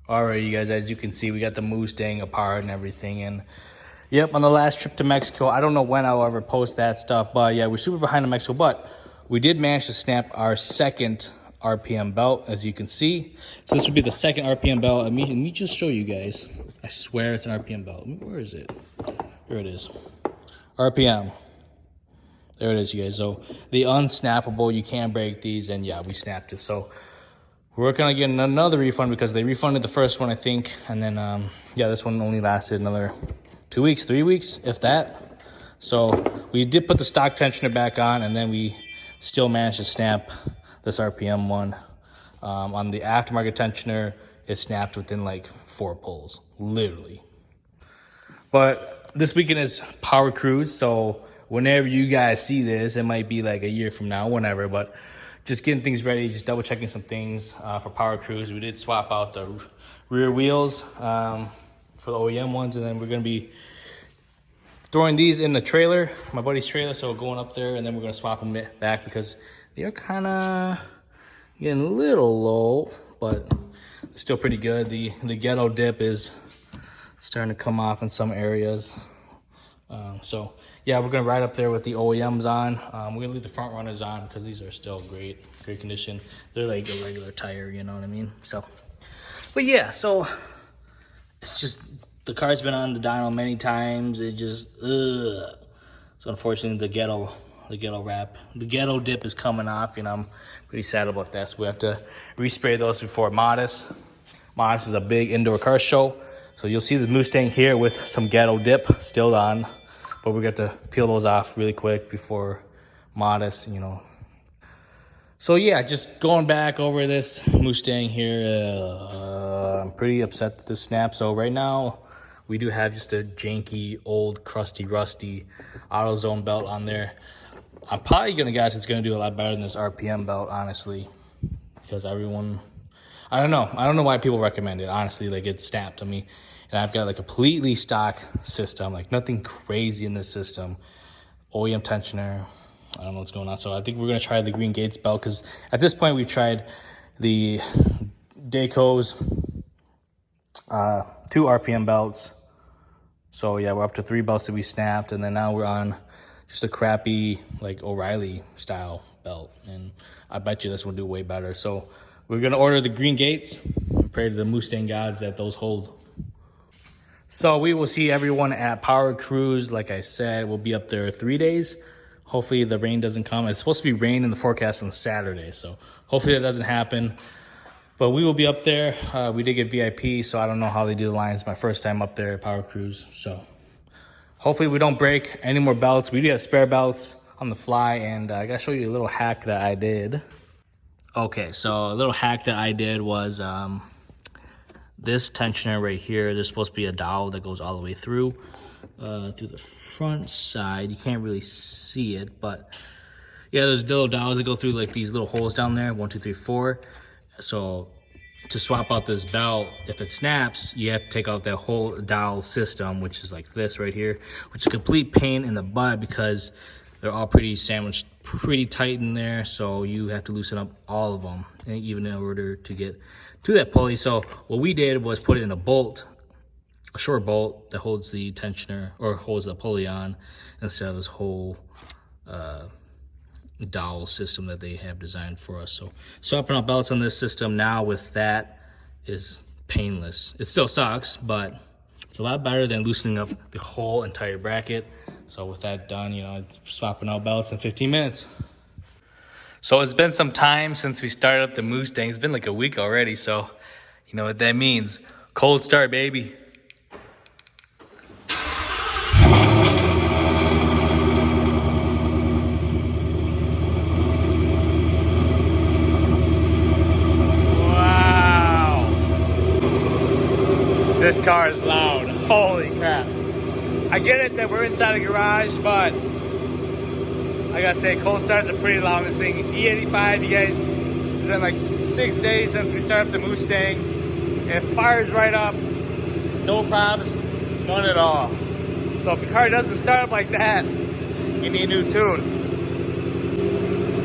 Alright, you guys, as you can see, we got the Mustang apart and everything. And yep, on the last trip to Mexico, I don't know when I'll ever post that stuff, but yeah, we're super behind in Mexico. But we did manage to snap our second RPM belt, as you can see. So this would be the second RPM belt. Let me just show you guys. I swear it's an RPM belt. Where is it? Here it is. RPM. There it is, you guys. So the unsnappable, you can't break these, and yeah, we snapped it. So we're working on getting another refund because they refunded the first one, I think. And then, yeah, this one only lasted another 2 weeks, 3 weeks, if that. So we did put the stock tensioner back on, and then we still managed to snap this RPM one. On the aftermarket tensioner, it snapped within like 4 pulls, literally. But this weekend is Powercruise, so whenever you guys see this, it might be like a year from now, whenever, but just getting things ready, just double checking some things for Powercruise. We did swap out the rear wheels for the OEM ones, and then we're gonna be throwing these in the trailer, my buddy's trailer, so we're going up there, and then we're gonna swap them back because they're kinda getting a little low, but it's still pretty good. The ghetto dip is starting to come off in some areas. So yeah, we're gonna ride up there with the OEMs on. We're gonna leave the front runners on because these are still great condition. They're like a regular tire, you know what I mean? So, but yeah, so it's just, the car's been on the dyno many times. It just, so unfortunately the ghetto dip is coming off, and I'm pretty sad about that. So we have to respray those before Modest. Modest is a big indoor car show. So you'll see the Mustang here with some ghetto dip still on, but we got to peel those off really quick before Modest, you know. So yeah, just going back over this Mustang here, I'm pretty upset that this snapped. So right now we do have just a janky, old, crusty, rusty AutoZone belt on there. I'm probably gonna guess it's gonna do a lot better than this RPM belt, honestly, because everyone, I don't know why people recommend it, honestly. Like, it snapped on me, and I've got like a completely stock system, like nothing crazy in this system. OEM tensioner, I don't know what's going on. So I think we're gonna try the Green Gates belt, because at this point we've tried the Dayco's 2 RPM belts. So yeah, we're up to 3 belts that we snapped, and then now we're on just a crappy like O'Reilly style belt, and I bet you this will do way better. So we're gonna order the Green Gates and pray to the Mustang gods that those hold. So we will see everyone at Powercruise. Like I said, we'll be up there 3 days. Hopefully the rain doesn't come. It's supposed to be rain in the forecast on Saturday, so hopefully that doesn't happen. But we will be up there. We did get VIP, so I don't know how they do the lines. My first time up there at Powercruise, so hopefully we don't break any more belts. We do have spare belts on the fly, and I gotta show you a little hack that I did. Okay, so a little hack that I did was this tensioner right here. There's supposed to be a dowel that goes all the way through the front side. You can't really see it, but yeah, there's little dowels that go through like these little holes down there, 1, 2, 3, 4. So to swap out this belt, if it snaps, you have to take out that whole dowel system, which is like this right here, which is a complete pain in the butt because they're all pretty sandwiched, pretty tight in there. So you have to loosen up all of them, and even in order to get to that pulley. So what we did was put it in a bolt, a short bolt that holds the tensioner or holds the pulley on, instead of this whole dowel system that they have designed for us. So swapping out belts on this system now with that is painless. It still sucks, but it's a lot better than loosening up the whole entire bracket. So with that done, you know, swapping out belts in 15 minutes. So it's been some time since we started up the Mustang. It's been like a week already, so you know what that means. Cold start, baby. This car is loud. Holy crap. I get it that we're inside a garage, but I gotta say, cold starts are pretty loud in this thing. E85, you guys, it's been like 6 days since we started the Mustang. It fires right up. No problems, none at all. So if the car doesn't start up like that, you need a new tune.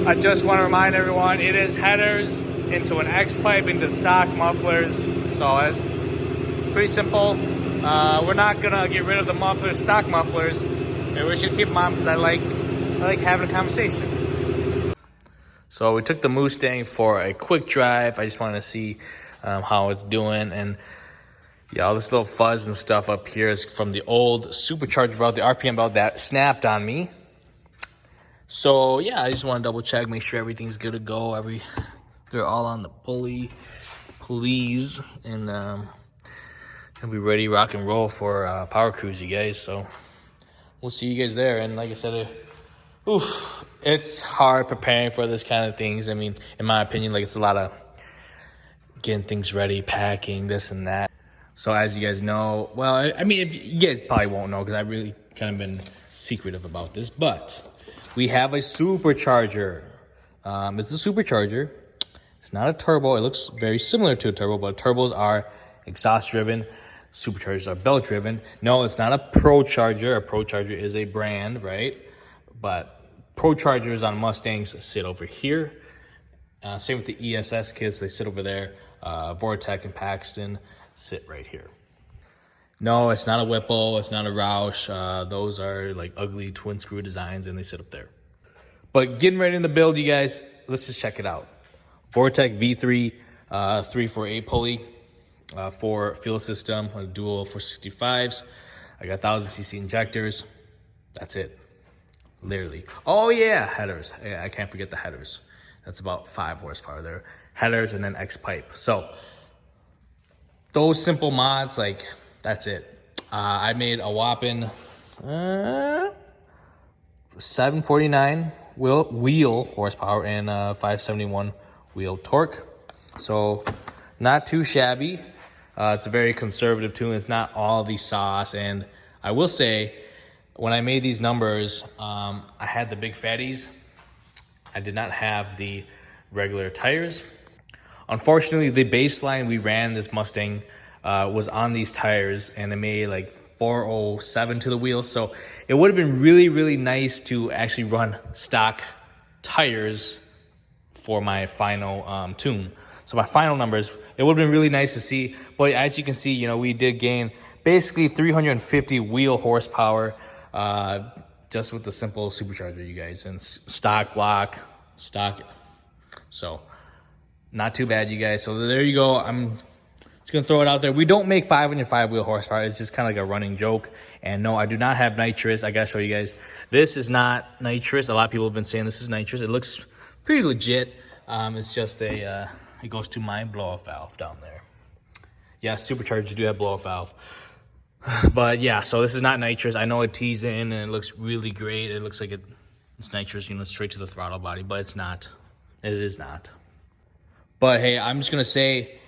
I just want to remind everyone, it is headers into an X-pipe into stock mufflers. So it's pretty simple. We're not gonna get rid of the mufflers, stock mufflers, and we're just gonna keep them on because I like having a conversation. So we took the Mustang for a quick drive. I just wanted to see how it's doing, and yeah, all this little fuzz and stuff up here is from the old supercharger belt, the RPM belt that snapped on me. So yeah, I just want to double check, make sure everything's good to go. They're all on the pulley, please, and be ready, rock and roll for Powercruise, you guys. So we'll see you guys there. And like I said, it's hard preparing for this kind of things. I mean, in my opinion, like it's a lot of getting things ready, packing, this and that. So as you guys know, well, I mean, if you guys probably won't know because I've really kind of been secretive about this, but we have a supercharger. It's a supercharger. It's not a turbo. It looks very similar to a turbo, but turbos are exhaust driven. Superchargers are belt driven. No, it's not a Pro Charger. A Pro Charger is a brand, right? But Pro Chargers on Mustangs sit over here. Same with the ESS kits. They sit over there. Vortec and Paxton sit right here. No, it's not a Whipple. It's not a Roush. Those are like ugly twin screw designs, and they sit up there. But getting ready in the build, you guys, let's just check it out. Vortec V3 348 pulley. For fuel system, a dual 465s. I got 1000cc injectors. That's it, literally. Oh yeah, headers. I can't forget the headers. That's about 5 horsepower there. Headers and then X pipe. So those simple mods, like that's it. I made a whopping 749 wheel horsepower and 571 wheel torque. So not too shabby. It's a very conservative tune. It's not all the sauce. And I will say, when I made these numbers, I had the big fatties. I did not have the regular tires. Unfortunately, the baseline we ran this Mustang was on these tires, and they made like 407 to the wheels. So it would have been really, really nice to actually run stock tires for my final tune. So my final numbers, it would have been really nice to see. But as you can see, you know, we did gain basically 350 wheel horsepower just with the simple supercharger, you guys, and stock block, stock. So not too bad, you guys. So there you go. I'm just going to throw it out there. We don't make 505 wheel horsepower. It's just kind of like a running joke. And no, I do not have nitrous. I got to show you guys. This is not nitrous. A lot of people have been saying this is nitrous. It looks pretty legit. It's just a... it goes to my blow-off valve down there. Yeah, superchargers do have blow-off valve. But yeah, so this is not nitrous. I know it tees in and it looks really great. It looks like it's nitrous, you know, straight to the throttle body, but it's not. It is not. But hey, I'm just going to say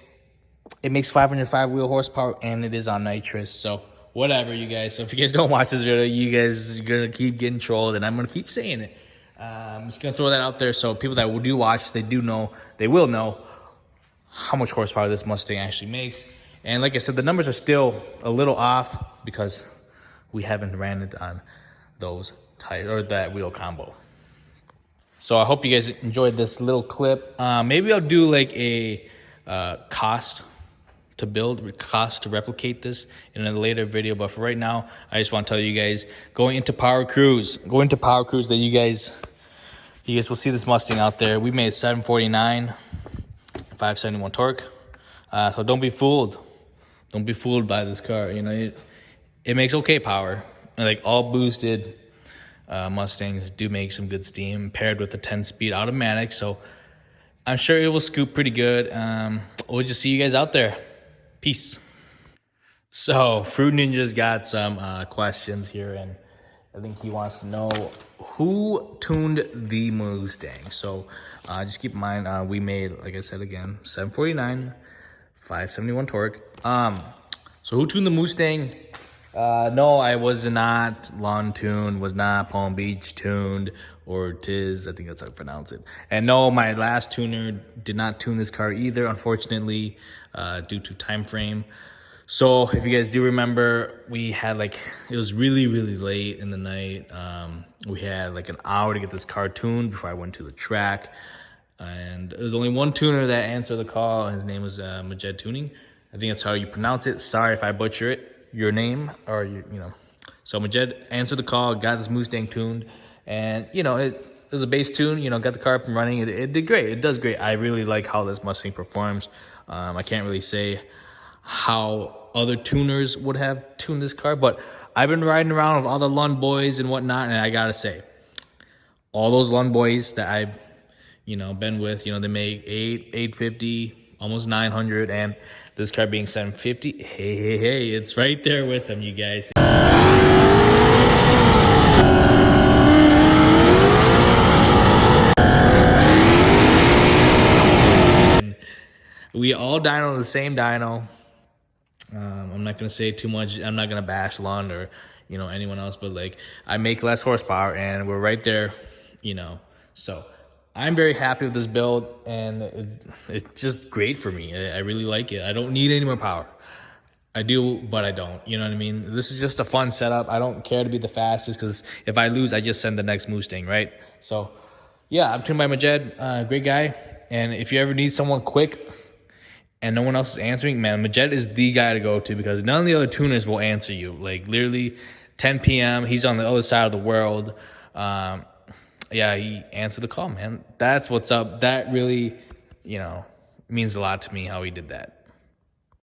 it makes 505 wheel horsepower and it is on nitrous. So whatever, you guys. So if you guys don't watch this video, you guys are going to keep getting trolled, and I'm going to keep saying it. I'm just going to throw that out there so people that do watch, they will know how much horsepower this Mustang actually makes. And like I said, the numbers are still a little off because we haven't ran it on those tires or that wheel combo. So I hope you guys enjoyed this little clip. Maybe I'll do like a cost to build, cost to replicate this in a later video. But for right now, I just want to tell you guys, going into Powercruise, that you guys will see this Mustang out there. We made 749. 571 torque. So don't be fooled. Don't be fooled by this car. You know, it makes okay power. Like all boosted Mustangs do make some good steam paired with the 10-speed automatic. So I'm sure it will scoop pretty good. We'll just see you guys out there. Peace. So Fruit Ninja's got some questions here, and I think he wants to know who tuned the Mustang. So just keep in mind, we made, like I said again, 749, 571 torque. So who tuned the Mustang? No, I was not lawn tuned, was not Palm Beach tuned, or Tiz, I think that's how I pronounce it. And no, my last tuner did not tune this car either, unfortunately, due to time frame. So if you guys do remember, we had it was really, really late in the night. We had like an hour to get this car tuned before I went to the track. And there was only one tuner that answered the call. His name was Majed Tuning. I think that's how you pronounce it. Sorry if I butcher it, your name, or you know. So Majed answered the call, got this Mustang tuned, and you know, it was a base tune, you know, got the car up and running. It did great. It does great. I really like how this Mustang performs. I can't really say how other tuners would have tuned this car, but I've been riding around with all the Lund boys and whatnot, and I gotta say, all those Lund boys that I've, you know, been with, you know, they make 850, almost 900, and this car being 750. Hey, it's right there with them, you guys. And we all dyno on the same dyno. I'm not gonna say too much. I'm not gonna bash Lund or, you know, anyone else, but like, I make less horsepower and we're right there, you know. So I'm very happy with this build, and it's just great for me. I really like it. I don't need any more power. I do, but I don't. You know what I mean? This is just a fun setup. I don't care to be the fastest, because if I lose, I just send the next Mustang, right? So yeah, I'm tuned by Majed, great guy. And if you ever need someone quick and no one else is answering, man, Majed is the guy to go to, because none of the other tuners will answer you. Like literally 10 p.m., he's on the other side of the world. Yeah, he answered the call, man. That's what's up. That really, you know, means a lot to me how he did that.